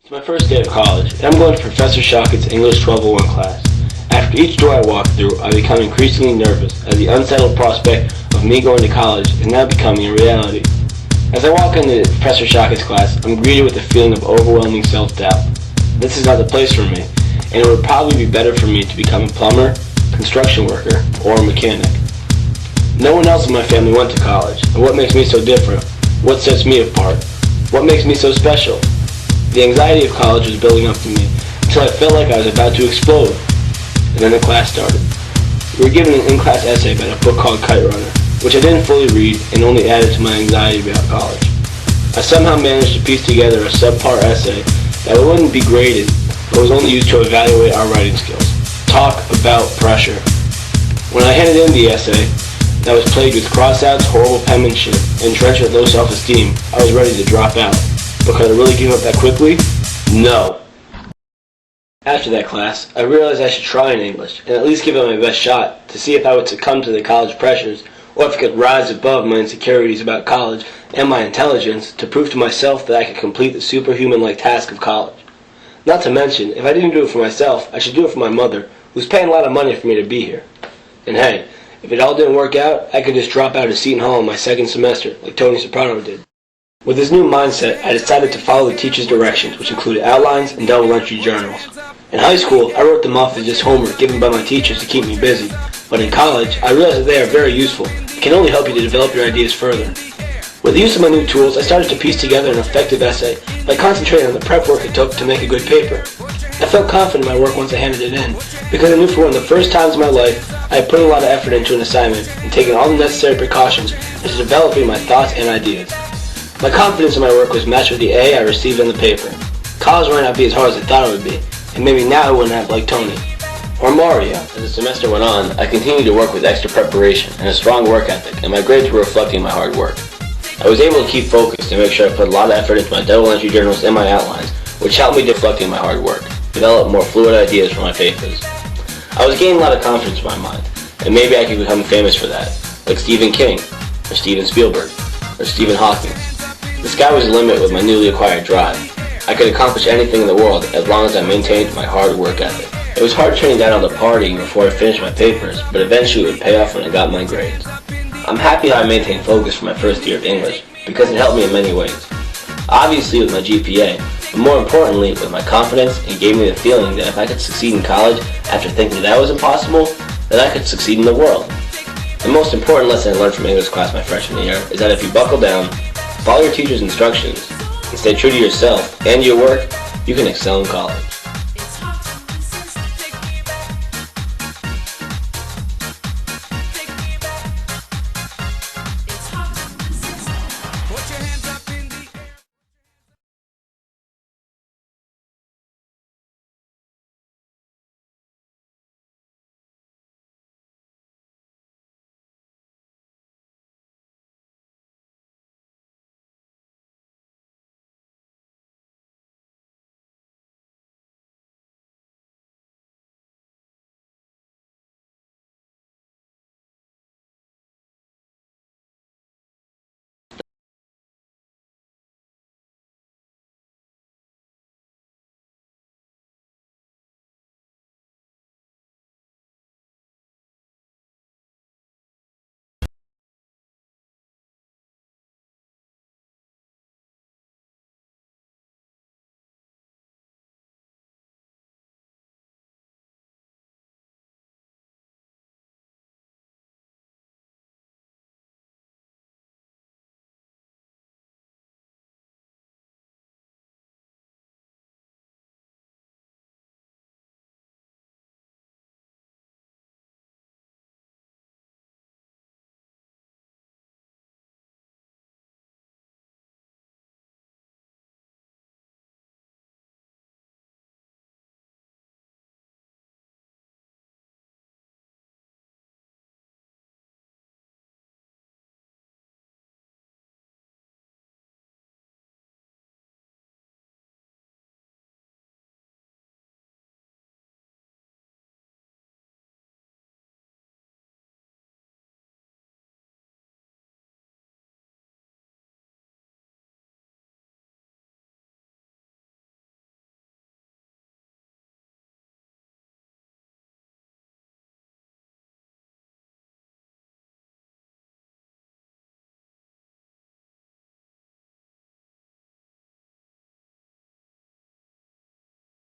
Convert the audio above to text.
It's my first day of college, and I'm going to Professor Shockett's English 1201 class. After each door I walk through, I become increasingly nervous, as the unsettled prospect of me going to college is now becoming a reality. As I walk into Professor Shockett's class, I'm greeted with a feeling of overwhelming self-doubt. This is not the place for me, and it would probably be better for me to become a plumber, construction worker, or a mechanic. No one else in my family went to college, and what makes me so different? What sets me apart? What makes me so special? The anxiety of college was building up to me until I felt like I was about to explode. And then the class started. We were given an in-class essay about a book called Kite Runner, which I didn't fully read and only added to my anxiety about college. I somehow managed to piece together a subpar essay that wouldn't be graded, but was only used to evaluate our writing skills. Talk about pressure. When I handed in the essay, that was plagued with cross-outs, horrible penmanship, and entrenched with low self-esteem, I was ready to drop out. But could I really give up that quickly? No. After that class, I realized I should try in English, and at least give it my best shot, to see if I would succumb to the college pressures, or if I could rise above my insecurities about college and my intelligence to prove to myself that I could complete the superhuman-like task of college. Not to mention, if I didn't do it for myself, I should do it for my mother, who's paying a lot of money for me to be here. And hey, if it all didn't work out, I could just drop out of Seton Hall in my second semester, like Tony Soprano did. With this new mindset, I decided to follow the teacher's directions, which included outlines and double entry journals. In high school, I wrote them off as just homework given by my teachers to keep me busy. But in college, I realized that they are very useful and can only help you to develop your ideas further. With the use of my new tools, I started to piece together an effective essay by concentrating on the prep work it took to make a good paper. I felt confident in my work once I handed it in, because I knew for one of the first times in my life I had put a lot of effort into an assignment and taken all the necessary precautions into developing my thoughts and ideas. My confidence in my work was matched with the A I received on the paper. College might not be as hard as I thought it would be, and maybe now I wouldn't have like Tony. Or Mario. As the semester went on, I continued to work with extra preparation and a strong work ethic, and my grades were reflecting my hard work. I was able to keep focused and make sure I put a lot of effort into my double entry journals and my outlines, which helped me deflecting my hard work, develop more fluid ideas for my papers. I was gaining a lot of confidence in my mind, and maybe I could become famous for that, like Stephen King, or Steven Spielberg, or Stephen Hawking. The sky was the limit with my newly acquired drive. I could accomplish anything in the world as long as I maintained my hard work ethic. It was hard turning down all the partying before I finished my papers, but eventually it would pay off when I got my grades. I'm happy how I maintained focus for my first year of English, because it helped me in many ways. Obviously with my GPA, but more importantly with my confidence, it gave me the feeling that if I could succeed in college after thinking that was impossible, then I could succeed in the world. The most important lesson I learned from English class my freshman year is that if you buckle down, follow your teacher's instructions, and stay true to yourself and your work, you can excel in college.